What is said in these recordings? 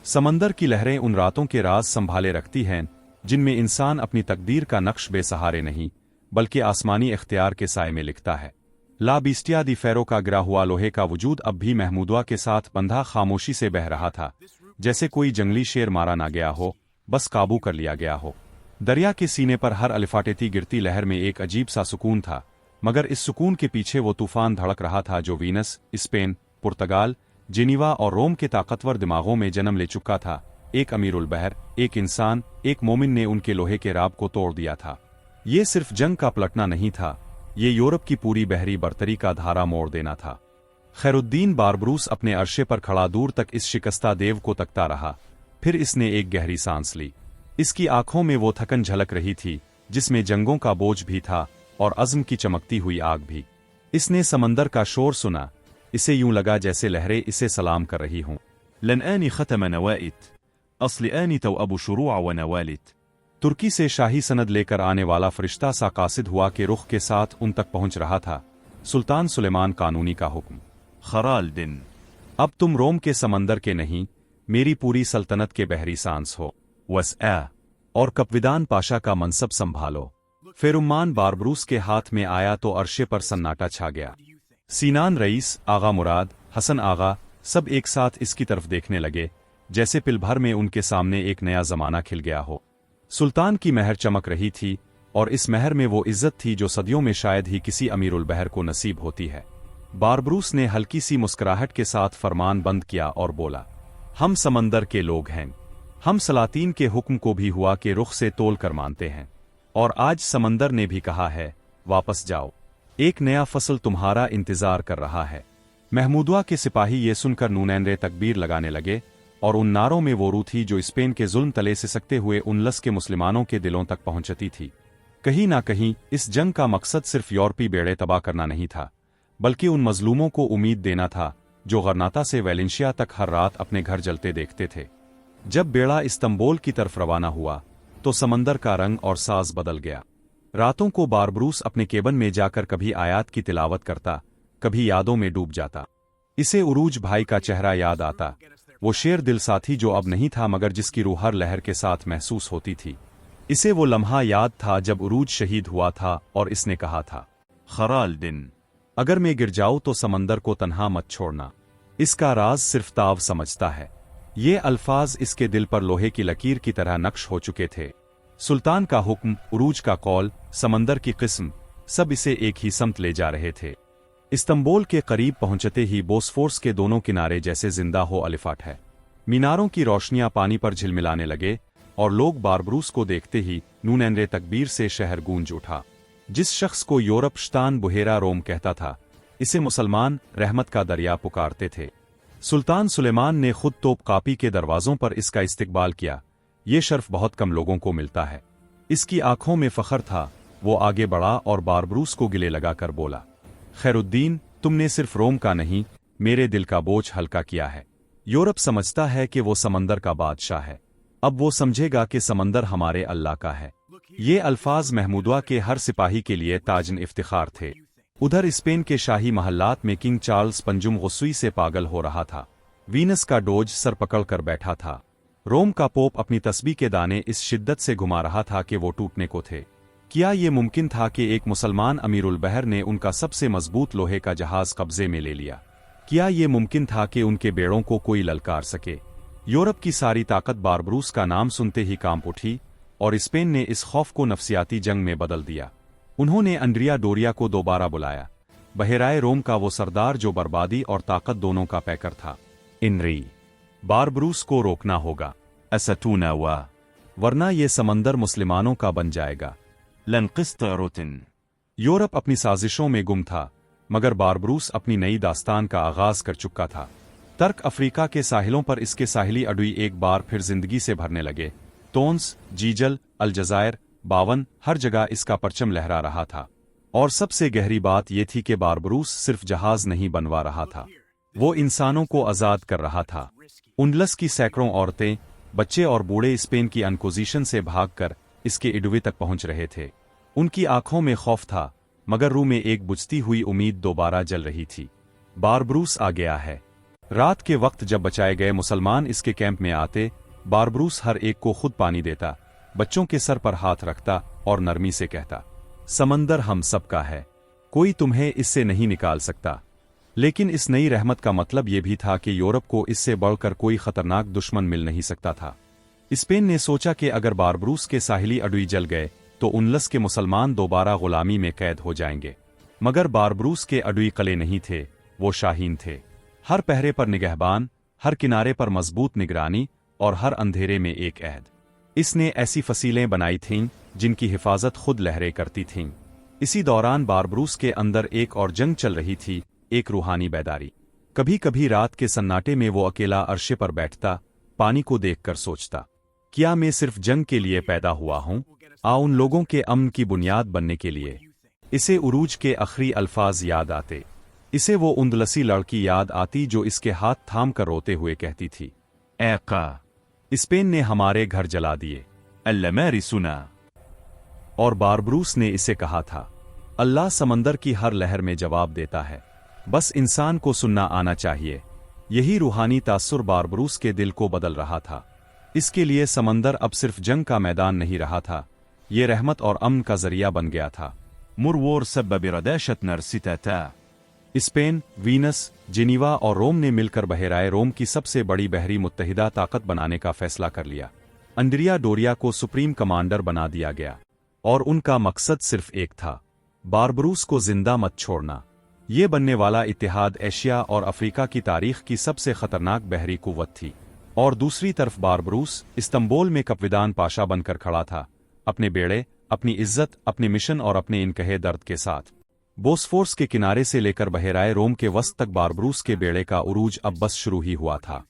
समंदर की लहरें उन रातों के राज संभाले रखती हैं जिनमें इंसान अपनी तकदीर का नक्श बेसहारे नहीं बल्कि आसमानी इख्तियार के साए में लिखता है। ला बिस्टिया दी फैरो का गिरा हुआ लोहे का वजूद अब भी महमूदवा के साथ बंधा खामोशी से बह रहा था, जैसे कोई जंगली शेर मारा ना गया हो, बस काबू कर लिया गया हो। दरिया के सीने पर हर अलिफाटेती गिरती लहर में एक अजीब सा सुकून था, मगर इस सुकून के पीछे वो तूफान धड़क रहा था जो वीनस, स्पेन, पुर्तगाल, जिनीवा और रोम के ताकतवर दिमागों में जन्म ले चुका था। एक अमीरुल बहर, एक इंसान, एक मोमिन ने उनके लोहे के राब को तोड़ दिया था। ये सिर्फ जंग का पलटना नहीं था, ये यूरोप की पूरी बहरी बर्तरी का धारा मोड़ देना था। खैरुद्दीन बारबरूस अपने अरशे पर खड़ा दूर तक इस शिकस्ता देव को तकता रहा। फिर इसने एक गहरी सांस ली। इसकी आंखों में वो थकन झलक रही थी जिसमें जंगों का बोझ भी था और अज़्म की चमकती हुई आग भी। इसने समंदर का शोर सुना। इसे यूं लगा जैसे लहरें इसे सलाम कर रही हों। लन आनी खतम नवाइत असली आनी तो अबू शुरूअ व नवालित। तुर्की से शाही सनद लेकर आने वाला फरिश्ता सा कासिद हुआ के रुख के साथ उन तक पहुंच रहा था। सुल्तान सुलेमान कानूनी का हुक्म। खराल दिन, अब तुम रोम के समंदर के नहीं, मेरी पूरी सल्तनत के बहरी सांस हो। वसआ, और कपविदान पाशा का मनसब संभालो। फेरुम्मान बारबरूस के हाथ में आया तो अरशे पर सन्नाटा छा गया। सीनान रईस, आगा मुराद, हसन आगा सब एक साथ इसकी तरफ देखने लगे, जैसे पिल भर में उनके सामने एक नया जमाना खिल गया हो। सुल्तान की महर चमक रही थी, और इस महर में वो इज्जत थी जो सदियों में शायद ही किसी अमीरुल बहर को नसीब होती है। बारबरूस ने हल्की सी मुस्कुराहट के साथ फरमान बंद किया और बोला, हम समंदर के लोग हैं। हम सलातीन के हुक्म को भी हुआ के रुख से तोल कर मानते हैं, और आज समंदर ने भी कहा है, वापस जाओ। एक नया फसल तुम्हारा इंतजार कर रहा है। महमूदवा के सिपाही ये सुनकर नूनैनरे तकबीर लगाने लगे, और उन नारों में वो रूह थी जो स्पेन के जुल्म तले से सकते हुए उन लस के मुसलमानों के दिलों तक पहुंचती थी। कहीं ना कहीं इस जंग का मकसद सिर्फ यूरोपी बेड़े तबाह करना नहीं था, बल्कि उन मजलूमों को उम्मीद देना था जो गरनाता से वैलेंशिया तक हर रात अपने घर जलते देखते थे। जब बेड़ा इस्तंबुल की तरफ रवाना हुआ तो समंदर का रंग और साज बदल गया। रातों को बारबरूस अपने केबन में जाकर कभी आयात की तिलावत करता, कभी यादों में डूब जाता। इसे उरूज भाई का चेहरा याद आता, वो शेर दिल साथी जो अब नहीं था मगर जिसकी रूह हर लहर के साथ महसूस होती थी। इसे वो लम्हा याद था जब उरूज शहीद हुआ था और इसने कहा था, खराल दिन, अगर मैं गिर जाऊं तो समंदर को तन्हा मत छोड़ना, इसका राज सिर्फ ताव समझता है। ये अल्फाज इसके दिल पर लोहे की लकीर की तरह नक्श हो चुके थे। सुल्तान का हुक्म, उरूज का कौल, समंदर की किस्म, सब इसे एक ही समत ले जा रहे थे। इस्तंबुल के करीब पहुंचते ही बोस्फोर्स के दोनों किनारे जैसे जिंदा हो अलिफाट है। मीनारों की रोशनियां पानी पर झिलमिलाने लगे, और लोग बारबरूस को देखते ही नूनैनरे तकबीर से शहर गूंज उठा। जिस शख्स को यूरोप शतान बुहेरा रोम कहता था, इसे मुसलमान रहमत का दरिया पुकारते थे। सुल्तान सुलेमान ने खुद तोप कापी के दरवाजों पर इसका इस्तकबाल किया। ये शर्फ बहुत कम लोगों को मिलता है। इसकी आंखों में फख्र था। वो आगे बढ़ा और बारबरूस को गिले लगाकर बोला, खैरुद्दीन, तुमने सिर्फ रोम का नहीं, मेरे दिल का बोझ हल्का किया है। यूरोप समझता है कि वो समंदर का बादशाह है, अब वो समझेगा कि समंदर हमारे अल्लाह का है। ये अल्फाज महमूदवा के हर सिपाही के लिए ताजन इफ्तिखार थे। उधर स्पेन के शाही महल्लात में किंग चार्ल्स पंजुम गुस्सुई से पागल हो रहा था। वीनस का डोज सर पकड़ कर बैठा था। रोम का पोप अपनी तस्बीह के दाने इस शिद्दत से घुमा रहा था कि वो टूटने को थे। क्या ये मुमकिन था कि एक मुसलमान अमीरुल बहर ने उनका सबसे मजबूत लोहे का जहाज कब्जे में ले लिया? क्या ये मुमकिन था कि उनके बेड़ों को कोई ललकार सके? यूरोप की सारी ताकत बारबरूस का नाम सुनते ही कांप उठी, और स्पेन ने इस खौफ को नफसियाती जंग में बदल दिया। उन्होंने अंड्रिया डोरिया को दोबारा बुलाया, बहराए रोम का वो सरदार जो बर्बादी और ताकत दोनों का पैकर था। इनरी, बारबरूस को रोकना होगा, असतूना वा, वरना ये समंदर मुसलमानों का बन जाएगा। लन क़िस्तरुतिन, यूरोप अपनी साजिशों में गुम था, मगर बारबरूस अपनी नई दास्तान का आगाज कर चुका था। तर्क अफ्रीका के साहिलों पर इसके साहिली अडुई एक बार फिर जिंदगी से भरने लगे। तोन्स, जीजल, अलजायर, बावन, हर जगह इसका परचम लहरा रहा था। और सबसे गहरी बात यह थी कि बारबरूस सिर्फ जहाज नहीं बनवा रहा था, वो इंसानों को आजाद कर रहा था। उनलस की सैकड़ों औरतें, बच्चे और बूढ़े स्पेन की अनकोजिशन से भागकर इसके इडवे तक पहुंच रहे थे। उनकी आंखों में खौफ था, मगर रूह में एक बुझती हुई उम्मीद दोबारा जल रही थी। बारबरूस आ गया है। रात के वक्त जब बचाए गए मुसलमान इसके कैंप में आते, बारबरूस हर एक को खुद पानी देता, बच्चों के सर पर हाथ रखता और नरमी से कहता, समंदर हम सबका है, कोई तुम्हें इससे नहीं निकाल सकता। लेकिन इस नई रहमत का मतलब यह भी था कि यूरोप को इससे बढ़कर कोई खतरनाक दुश्मन मिल नहीं सकता था। स्पेन ने सोचा कि अगर बारबरूस के साहिली अडुई जल गए तो उनलस के मुसलमान दोबारा गुलामी में कैद हो जाएंगे। मगर बारबरूस के अडुई कले नहीं थे, वो शाहीन थे। हर पहरे पर निगहबान, हर किनारे पर मजबूत निगरानी और हर अंधेरे में एक अहद। इसने ऐसी फसीलें बनाई थीं जिनकी हिफाजत खुद लहरें करती थीं। इसी दौरान बारबरूस के अंदर एक और जंग चल रही थी, एक रूहानी बैदारी। कभी कभी रात के सन्नाटे में वो अकेला अर्शे पर बैठता, पानी को देखकर सोचता, क्या मैं सिर्फ जंग के लिए पैदा हुआ हूं, उन लोगों के अमन की बुनियाद बनने के लिए। इसे उरूज के आखिरी अल्फाज याद आते। इसे वो उंदलसी लड़की याद आती जो इसके हाथ थाम कर रोते हुए कहती थी, ऐका, स्पेन ने हमारे घर जला दिए। अल्लमारी सुना। और बारबरूस ने इसे कहा था, अल्लाह समंदर की हर लहर में जवाब देता है, बस इंसान को सुनना आना चाहिए। यही रूहानी तासुर बारबरूस के दिल को बदल रहा था। इसके लिए समंदर अब सिर्फ जंग का मैदान नहीं रहा था, ये रहमत और अमन का जरिया बन गया था। मुरवोर सबब रदाशत नरसिताता। स्पेन, वीनस, जिनीवा और रोम ने मिलकर बहराए रोम की सबसे बड़ी बहरी मुत्तहिदा ताकत बनाने का फैसला कर लिया। अंड्रिया डोरिया को सुप्रीम कमांडर बना दिया गया और उनका मकसद सिर्फ एक था, बारबरूस को जिंदा मत छोड़ना। ये बनने वाला इत्तेहाद एशिया और अफ्रीका की तारीख की सबसे खतरनाक बहरी कुव्वत थी। और दूसरी तरफ बारबरूस इस्तंबुल में कप्तान पाशा बनकर खड़ा था, अपने बेड़े, अपनी इज्जत, अपने मिशन और अपने इनकहे दर्द के साथ। बोस्फोर्स के किनारे से लेकर बहराए रोम के वस्त तक बारबरूस के बेड़े का उरूज अब बस शुरू ही हुआ था।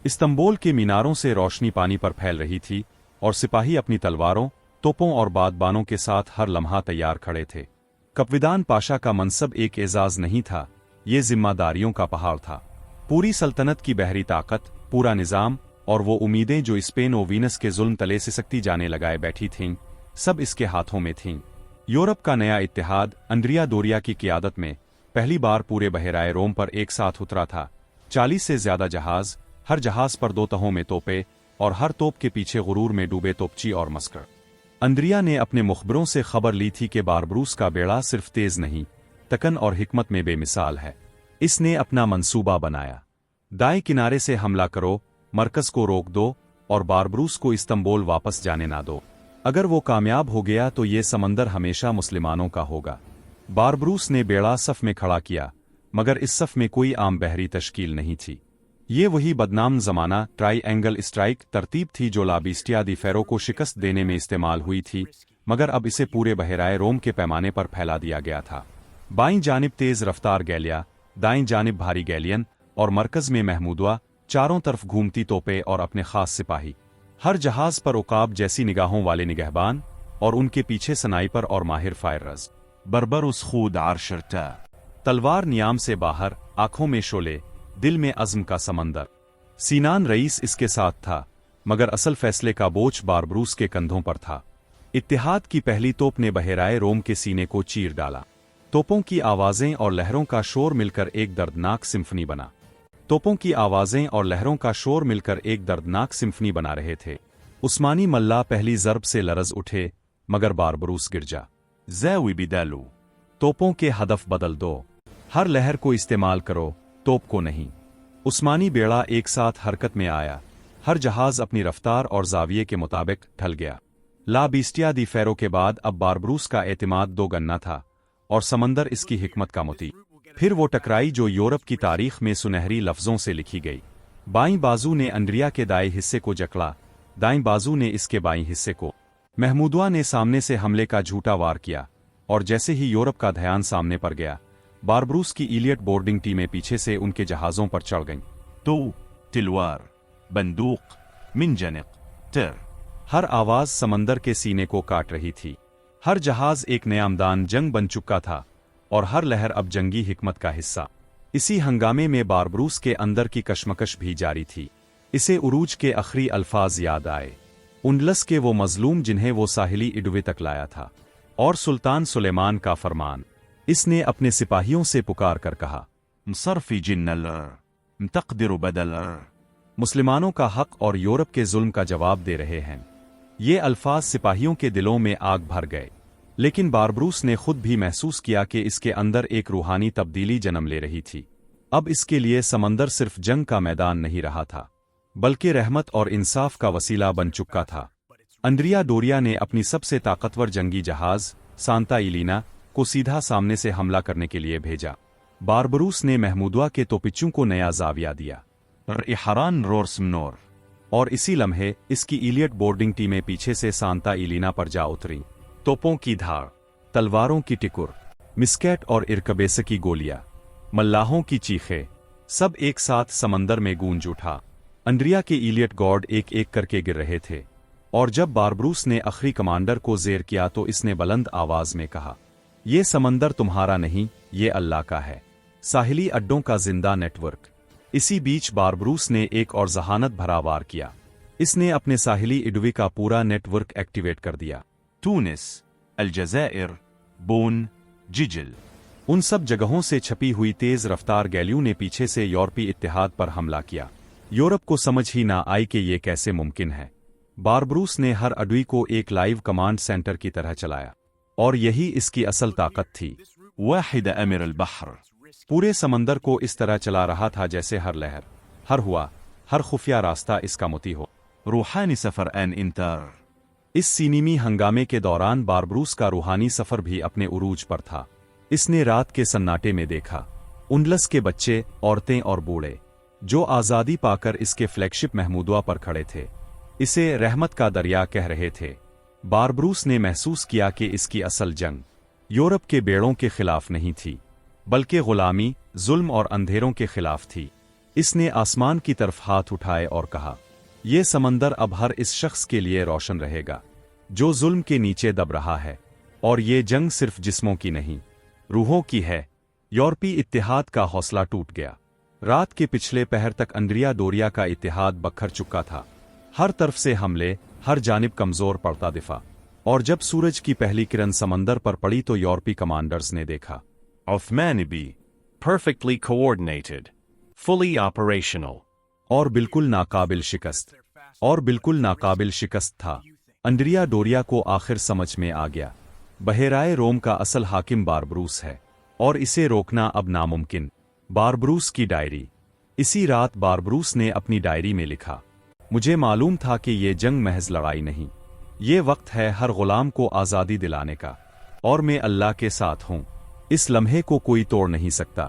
इस्तंबुल के मीनारों से रोशनी पानी पर फैल रही थी और सिपाही अपनी तलवारों, तोपों और बादबानों के साथ हर लम्हा तैयार खड़े थे। कप्तान पाशा का मनसब एक एजाज नहीं था, ये जिम्मेदारियों का पहाड़ था। पूरी सल्तनत की बहरी ताकत, पूरा निजाम और वो उम्मीदें जो स्पेन और वीनस के जुल्म तले सिसकती जाने लगाए बैठी थीं, सब इसके हाथों में थीं। यूरोप का नया इत्तेहाद अंड्रिया डोरिया की क़ियादत में पहली बार पूरे बहराए रोम पर एक साथ उतरा था। 40 से ज्यादा जहाज, हर जहाज पर 2 तहों में तोपे और हर तोप के पीछे गुरूर में डूबे तोपची और मस्कर। अंद्रिया ने अपने मुखबरों से खबर ली थी कि बारबरूस का बेड़ा सिर्फ तेज नहीं, तकन और हिकमत में बेमिसाल है। इसने अपना मंसूबा बनाया, दाएं किनारे से हमला करो, मरकज को रोक दो और बारबरूस को इस्तंबुल वापस जाने ना दो। अगर वो कामयाब हो गया तो ये समंदर हमेशा मुसलमानों का होगा। बारबरूस ने बेड़ा सफ में खड़ा किया, मगर इस सफ में कोई आम बहरी तश्कील नहीं थी। ये वही बदनाम जमाना ट्राईएंगल स्ट्राइक तरतीब थी जो लाबिस्टिया दी फेरो को शिकस्त देने में इस्तेमाल हुई थी, मगर अब इसे पूरे बहराए रोम के पैमाने पर फैला दिया गया था। बाईं जानिब तेज रफ्तार गैलिया, दाईं जानिब भारी गैलियन और मरकज में महमूदवा, चारों तरफ घूमती तोपें और अपने खास सिपाही। हर जहाज पर उकाब जैसी निगाहों वाले निगहबान और उनके पीछे सनाइपर और माहिर फायरर्स। बरबरुस खूद आरशरता। तलवार नियाम से बाहर, आंखों में शोले, दिल में अज़्म का समंदर। सीनान रईस इसके साथ था, मगर असल फैसले का बोझ बारबरूस के कंधों पर था। इत्तेहाद की पहली तोप ने बहराए रोम के सीने को चीर डाला। तोपों की आवाजें और लहरों का शोर मिलकर एक दर्दनाक सिम्फनी बना। तोपों की आवाजें और लहरों का शोर मिलकर एक दर्दनाक सिम्फनी बना रहे थे। उस्मानी मल्ला पहली ज़रब से लरज उठे, मगर बारबरूस गिर जा। ज़ावी बिदालू। तोपों के हदफ बदल दो, हर लहर को इस्तेमाल करो, तोप को नहीं। उस्मानी बेड़ा एक साथ हरकत में आया, हर जहाज अपनी रफ्तार और जाविये के मुताबिक ढल गया। लाबिस्टिया दी फेरो के बाद अब बारबरूस का एतमाद दोगुना था और समंदर इसकी हिकमत का मोती। फिर वो टकराई जो यूरोप की तारीख में सुनहरी लफ्जों से लिखी गई। बाईं बाजू ने अंड्रिया के दाएं हिस्से को जकड़ा, दाईं बाजू ने इसके बाईं हिस्से को। महमूदवा ने सामने से हमले का झूठा वार किया और जैसे ही यूरोप का ध्यान सामने पर गया, बारबरूस की इलियट बोर्डिंग टीमें पीछे से उनके जहाजों पर चढ़ गईं। तो तिलवार, बंदूक, मिंजनिक, टर। हर आवाज समंदर के सीने को काट रही थी। हर जहाज एक नयामदान जंग बन चुका था और हर लहर अब जंगी हिकमत का हिस्सा। इसी हंगामे में बारबरूस के अंदर की कशमकश भी जारी थी। इसे उरूज के आखिरी अल्फाज याद आए, उंडलस के वो मजलूम जिन्हें वो साहिली इडवे तक लाया था, और सुल्तान सुलेमान का फरमान। इसने अपने सिपाहियों से पुकार कर कहा, मसरफी जिन्नल تقدر بدل मुसलमानों का हक और यूरोप के जुल्म का जवाब दे रहे हैं। ये अल्फाज सिपाहियों के दिलों में आग भर गए, लेकिन बारबरूस ने खुद भी महसूस किया कि इसके अंदर एक रूहानी तब्दीली जन्म ले रही थी। अब इसके लिए समंदर सिर्फ जंग का मैदान नहीं रहा था, बल्कि रहमत और इंसाफ का वसीला बन चुका था। अंद्रिया डोरिया ने अपनी सबसे ताकतवर जंगी जहाज सांता इलीना को सीधा सामने से हमला करने के लिए भेजा। बारबरूस ने महमूदवा के तोपिच्चों को नया जाविया दिया इहरान रोर्स मनोर, और इसी लम्हे इसकी इलियट बोर्डिंग टीमें पीछे से सांता इलीना पर जा उतरी। तोपों की धार, तलवारों की टिकुर, मिस्केट और इरकबेस की गोलियां, मल्लाहों की चीखें, सब एक साथ समंदर में गूंज उठा। अंद्रिया के इलियट गॉर्ड एक एक करके गिर रहे थे, और जब बारबरूस ने आखिरी कमांडर को जेर किया तो इसने बुलंद आवाज में कहा, ये समंदर तुम्हारा नहीं, ये अल्लाह का है। साहिली अड्डों का जिंदा नेटवर्क। इसी बीच बारबरूस ने एक और जहानत भरा वार किया। इसने अपने साहिली इडवी का पूरा नेटवर्क एक्टिवेट कर दिया। तूनिस, अलजज़ाइर, बोन, जिजल, उन सब जगहों से छपी हुई तेज रफ्तार गैलियों ने पीछे से यूरोपी इत्तेहाद पर हमला किया। यूरोप को समझ ही ना आई कि ये कैसे मुमकिन है। बारबरूस ने हर अडवी को एक लाइव कमांड सेंटर की तरह चलाया, और यही इसकी असल ताकत थी। वाहिद अमीर अल-बहर, पूरे समंदर को इस तरह चला रहा था जैसे हर लहर, हर हुआ, हर खुफिया रास्ता इसका मोती हो। रूहानी सफर एन इंतर। इस सीनीमी हंगामे के दौरान बारबरूस का रूहानी सफर भी अपने उरूज पर था। इसने रात के सन्नाटे में देखा उंडलस के बच्चे, औरतें और बूढ़े, जो आज़ादी पाकर इसके फ्लैगशिप महमूदवा पर खड़े थे, इसे रहमत का दरिया कह रहे थे। बारबरूस ने महसूस किया कि इसकी असल जंग यूरोप के बेड़ों के खिलाफ नहीं थी, बल्कि गुलामी, जुल्म और अंधेरों के खिलाफ थी। इसने आसमान की तरफ हाथ उठाए और कहा, ये समंदर अब हर इस शख्स के लिए रोशन रहेगा जो जुल्म के नीचे दब रहा है, और ये जंग सिर्फ जिस्मों की नहीं, रूहों की है। यूरोपी इत्तेहाद का हौसला टूट गया। रात के पिछले पहर तक अंद्रिया डोरिया का इत्तेहाद बखर चुका था। हर तरफ से हमले, हर जानिब कमजोर पड़ता दिफा। और जब सूरज की पहली किरण समंदर पर पड़ी तो यूरोपी कमांडर्स ने देखा Othmani be perfectly coordinated, fully operational, और बिल्कुल नाकाबिल शिकस्त, और बिल्कुल नाकाबिल शिकस्त था। अंद्रिया डोरिया को आखिर समझ में आ गया, बहेराए रोम का असल हाकिम बारबरूस है, और इसे रोकना अब नामुमकिन। बारबरूस की डायरी। इसी रात बारबरूस ने अपनी डायरी में लिखा, मुझे मालूम था कि ये जंग महज लड़ाई नहीं, ये वक्त है हर गुलाम को आज़ादी दिलाने का, और मैं अल्लाह के साथ हूँ। इस लम्हे को कोई तोड़ नहीं सकता।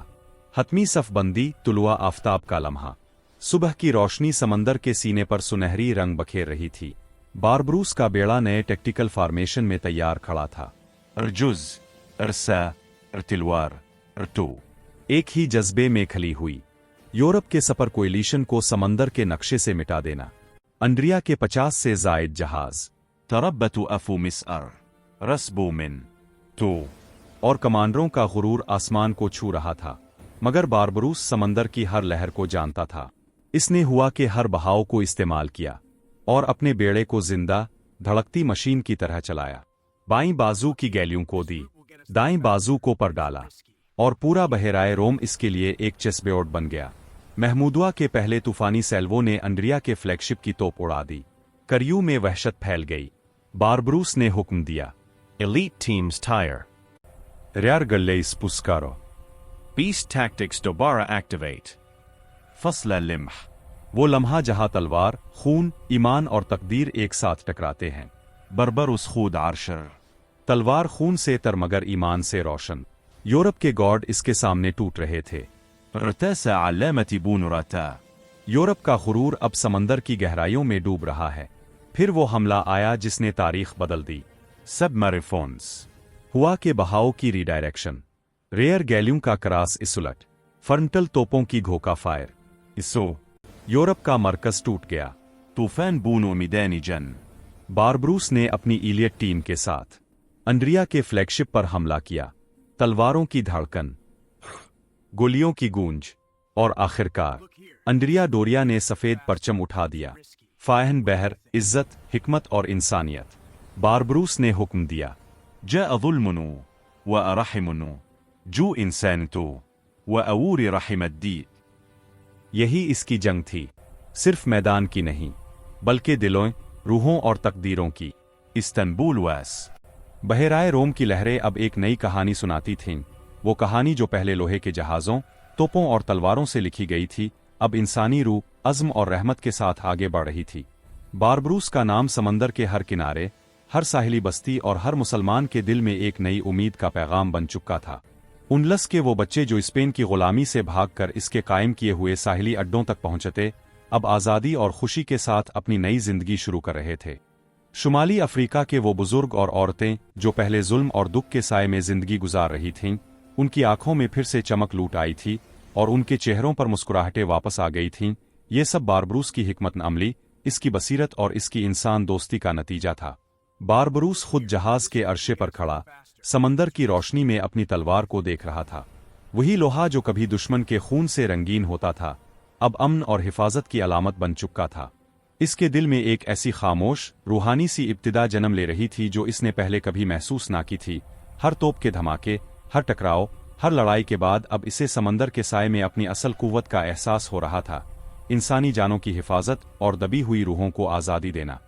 हतमी सफबंदी, तुलुआ आफताब का लम्हा। सुबह की रोशनी समंदर के सीने पर सुनहरी रंग बखेर रही थी। बारबरूस का बेड़ा नए टेक्टिकल फॉर्मेशन में तैयार खड़ा था। अर्जुज, अरसा, अर्तिलवार, अर्टू, एक ही जज्बे में खली हुई, यूरोप के सपर कोएलिशन को समंदर के नक्शे से मिटा देना। अंद्रिया के 50 से जायद जहाज, तरब्बतु अफू मिस्अर, रस्बू मिन, तो, और कमांडरों का गुरूर आसमान को छू रहा था। मगर बारबरूस समंदर की हर लहर को जानता था। इसने हुआ कि हर बहाव को इस्तेमाल किया, और अपने बेड़े को जिंदा, धड़कती मशीन की तरह चलाया। बाईं बाजू की गैलियों को दी, दाईं बाजू को पर डाला, और पूरा बहेराए रोम इसके लिए एक चेसबोर्ड बन गया। महमूदवा के पहले तूफानी सैल्वो ने अंद्रिया के फ्लैगशिप की तोप उड़ा दी। करियू में वहशत फैल गई। बारबरूस ने हुक्म दिया, elite teams tire, रियार गल्लेइस पुस्कारो, beast tactics dobara activate, fasla limh, वो लम्हा जहां तलवार, खून, ईमान और तकदीर एक साथ टकराते हैं। बरबरुस खुद आर्शर, तलवार खून से तर मगर ईमान से रोशन। यूरोप के गॉड इसके सामने टूट रहे थे। रतासा अलामती बूनुराता, यूरोप का गुरूर अब समंदर की गहराइयों में डूब रहा है। फिर वो हमला आया जिसने तारीख बदल दी। सबमरीफोन्स, हुआ के बहाव की रीडायरेक्शन, रेयर गैलियों का क्रास इसुलट, फ्रंटल तोपों की घोका फायर। इसो, यूरोप का मरकज टूट गया। तूफान बूनो मिदानी जन। बारबरूस ने अपनी इलियट टीम के साथ अंद्रिया के फ्लैगशिप पर हमला किया। तलवारों की धड़कन, गोलियों की गूंज, और आखिरकार अंद्रिया डोरिया ने सफेद परचम उठा दिया। फाहन बहर, इज्जत, हिकमत और इंसानियत। बारबरूस ने हुक्म दिया, जाअ ज़ुल्मुनु व अरहिमुनु, जू इंसानतु व अवूरी रहिमद्दी। यही इसकी जंग थी, सिर्फ मैदान की नहीं बल्कि दिलों, रूहों और तकदीरों की। इस्तांबुल वास। बहराए रोम की लहरें अब एक नई कहानी सुनाती थीं। वो कहानी जो पहले लोहे के जहाज़ों, तोपों और तलवारों से लिखी गई थी, अब इंसानी रूह, अज़्म और रहमत के साथ आगे बढ़ रही थी। बारबरूस का नाम समंदर के हर किनारे, हर साहिली बस्ती और हर मुसलमान के दिल में एक नई उम्मीद का पैगाम बन चुका था। उनलस के वो बच्चे जो स्पेन की गुलामी से भागकर इसके कायम किए हुए साहिली अड्डों तक पहुंचते, अब आज़ादी और खुशी के साथ अपनी नई जिंदगी शुरू कर रहे थे। शुमाली अफ्रीका के वो बुजुर्ग और औरतें जो पहले जुल्म और दुख के साए में जिंदगी गुजार रही थीं, उनकी आंखों में फिर से चमक लूट आई थी और उनके चेहरों पर मुस्कुराहटें वापस आ गई थीं। ये सब बारबरूस की हिकमत अमली, इसकी बसीरत और इसकी इंसान दोस्ती का नतीजा था। बारबरूस खुद जहाज के अरशे पर खड़ा, समंदर की रोशनी में अपनी तलवार को देख रहा था। वही लोहा जो कभी दुश्मन के खून से रंगीन होता था, अब अमन और हिफाजत की अलामत बन चुका था। इसके दिल में एक ऐसी खामोश, रूहानी सी इब्तिदा जन्म ले रही थी जो इसने पहले कभी महसूस ना की थी। हर तोप के धमाके, हर टकराव, हर लड़ाई के बाद अब इसे समंदर के साए में अपनी असल कुव्वत का एहसास हो रहा था, इंसानी जानों की हिफाजत और दबी हुई रूहों को आज़ादी देना।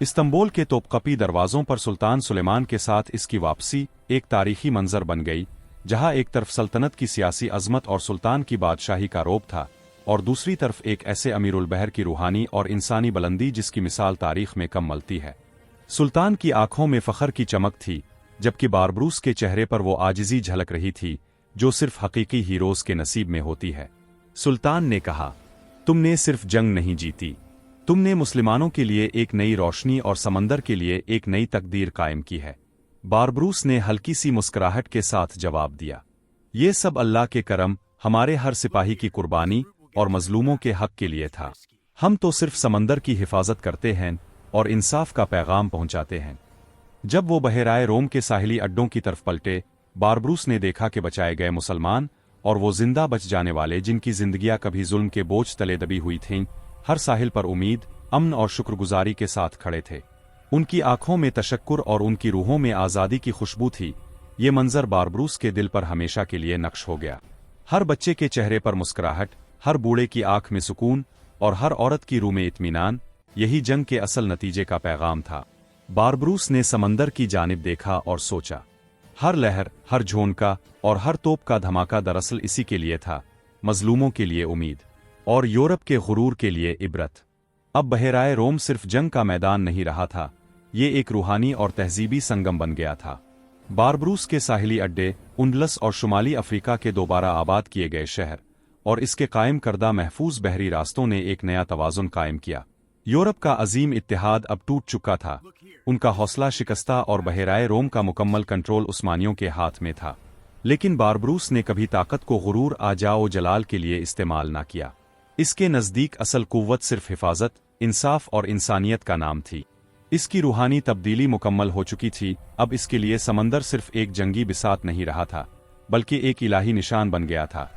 इस्तांबुल के तोपकपी दरवाज़ों पर सुल्तान सुलेमान के साथ इसकी वापसी एक तारीखी मंजर बन गई, जहां एक तरफ सल्तनत की सियासी अजमत और सुल्तान की बादशाही का रोब था, और दूसरी तरफ एक ऐसे अमीरुल बहर की रूहानी और इंसानी बुलंदी जिसकी मिसाल तारीख में कम मिलती है। सुल्तान की आंखों में फखर की चमक थी, जबकि बारबरूस के चेहरे पर वो आजिज़ी झलक रही थी जो सिर्फ हकीकी हीरोज के नसीब में होती है। सुल्तान ने कहा, तुमने सिर्फ जंग नहीं जीती, तुमने मुसलमानों के लिए एक नई रोशनी और समंदर के लिए एक नई तकदीर कायम की है। बारबरूस ने हल्की सी मुस्कुराहट के साथ जवाब दिया, ये सब अल्लाह के करम, हमारे हर सिपाही की कुर्बानी और मजलूमों के हक के लिए था। हम तो सिर्फ समंदर की हिफाजत करते हैं और इंसाफ का पैगाम पहुंचाते हैं। जब वो बहराए रोम के साहिली अड्डों की तरफ पलटे, बारबरूस ने देखा कि बचाए गए मुसलमान और वो जिंदा बच जाने वाले जिनकी जिंदगियां कभी जुल्म के बोझ तले दबी हुई थीं, हर साहिल पर उम्मीद, अमन और शुक्रगुजारी के साथ खड़े थे। उनकी आंखों में तशक्कुर और उनकी रूहों में आज़ादी की खुशबू थी। ये मंजर बारबरूस के दिल पर हमेशा के लिए नक्श हो गया। हर बच्चे के चेहरे पर मुस्कुराहट, हर बूढ़े की आंख में सुकून और हर औरत की रूह में इत्मीनान, यही जंग के असल नतीजे का पैगाम था। बारबरूस ने समंदर की जानिब देखा और सोचा, हर लहर, हर झोंका और हर तोप का धमाका दरअसल इसी के लिए था, मजलूमों के लिए उम्मीद और यूरोप के गुरूर के लिए इबरत। अब बहराए रोम सिर्फ जंग का मैदान नहीं रहा था, ये एक रूहानी और तहजीबी संगम बन गया था। बारबरूस के साहिली अड्डे, उंडलस और शुमाली अफ्रीका के दोबारा आबाद किए गए शहर और इसके कायम करदा महफूज बहरी रास्तों ने एक नया तवाज़ुन कायम किया। यूरोप का अजीम इत्तेहाद अब टूट चुका था, उनका हौसला शिकस्ता और बहराए रोम का मुकम्मल कंट्रोल उस्मानियों के हाथ में था। लेकिन बारबरूस ने कभी ताकत को गुरूर आजाओ जलाल के लिए इस्तेमाल ना किया। इसके नज़दीक असल कुव्वत सिर्फ हिफाजत, इंसाफ और इंसानियत का नाम थी। इसकी रूहानी तब्दीली मुकम्मल हो चुकी थी। अब इसके लिए समंदर सिर्फ एक जंगी बिसात नहीं रहा था, बल्कि एक इलाही निशान बन गया था,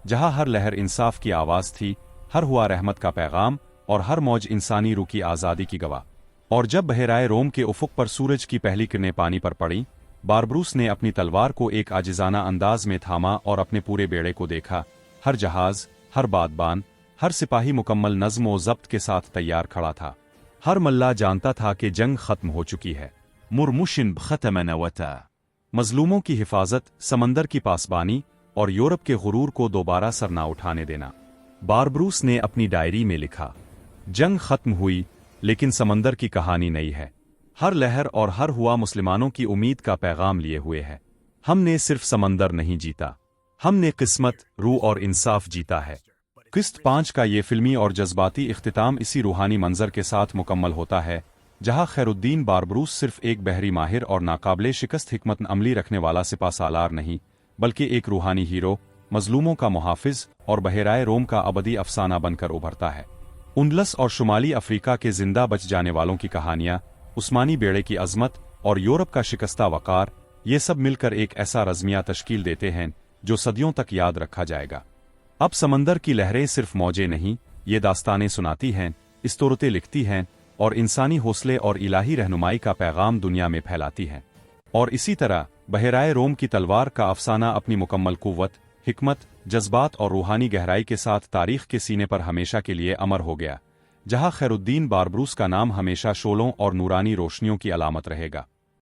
जहां हर लहर इंसाफ की आवाज़ थी, हर हुआ रहमत का पैगाम और हर मौज इंसानी रूह की आज़ादी की गवाह। और जब बहराए रोम के उफुक पर सूरज की पहली किरणें पानी पर पड़ी, बारबरूस ने अपनी तलवार को एक आजिज़ाना अंदाज में थामा और अपने पूरे बेड़े को देखा। हर जहाज, हर बादबान, हर सिपाही मुकम्मल नज़्म व ज़ब्त के साथ तैयार खड़ा था। हर मल्ला जानता था कि जंग खत्म हो चुकी है। मुरमुशिन ख़तम नवता। मजलूमों की हिफाजत, समंदर की पासबानी और यूरोप के गुरूर को दोबारा सर ना उठाने देना। बारबरूस ने अपनी डायरी में लिखा, जंग खत्म हुई, लेकिन समंदर की कहानी नई है। हर लहर और हर हुआ मुसलमानों की उम्मीद का पैगाम लिए हुए है। हमने सिर्फ समंदर नहीं जीता, हमने किस्मत, रूह और इंसाफ जीता है। किस्त 5 का ये फिल्मी और जज्बाती इख्तिताम इसी रूहानी मंजर के साथ मुकम्मल होता है, जहां खैरुद्दीन बारबरूस सिर्फ एक बहरी माहिर और नाकाबिले शिकस्त हिकमत अमली रखने वाला सिपा सालार नहीं, बल्कि एक रूहानी हीरो, मजलूमों का मुहाफिज और बहराए रोम का अबदी अफसाना बनकर उभरता है। उंडलस और शुमाली अफ्रीका के जिंदा बच जाने वालों की कहानियां, उस्मानी बेड़े की अजमत और यूरोप का शिकस्ता वकार, ये सब मिलकर एक ऐसा रज़मिया तश्कील देते हैं जो सदियों तक याद रखा जाएगा। अब समंदर की लहरें सिर्फ मौजें नहीं, ये दास्तानें सुनाती हैं, इस्तोरतें लिखती हैं और इंसानी हौसले और इलाही रहनुमाई का पैगाम दुनिया में फैलाती हैं। और इसी तरह बहराए रोम की तलवार का अफसाना अपनी मुकम्मल कुव्वत, حکمت، جذبات اور روحانی گہرائی کے ساتھ تاریخ کے سینے پر ہمیشہ کے لیے امر ہو گیا، جہاں خیر الدین باربروس کا نام ہمیشہ شعلوں اور نورانی روشنیوں کی علامت رہے گا۔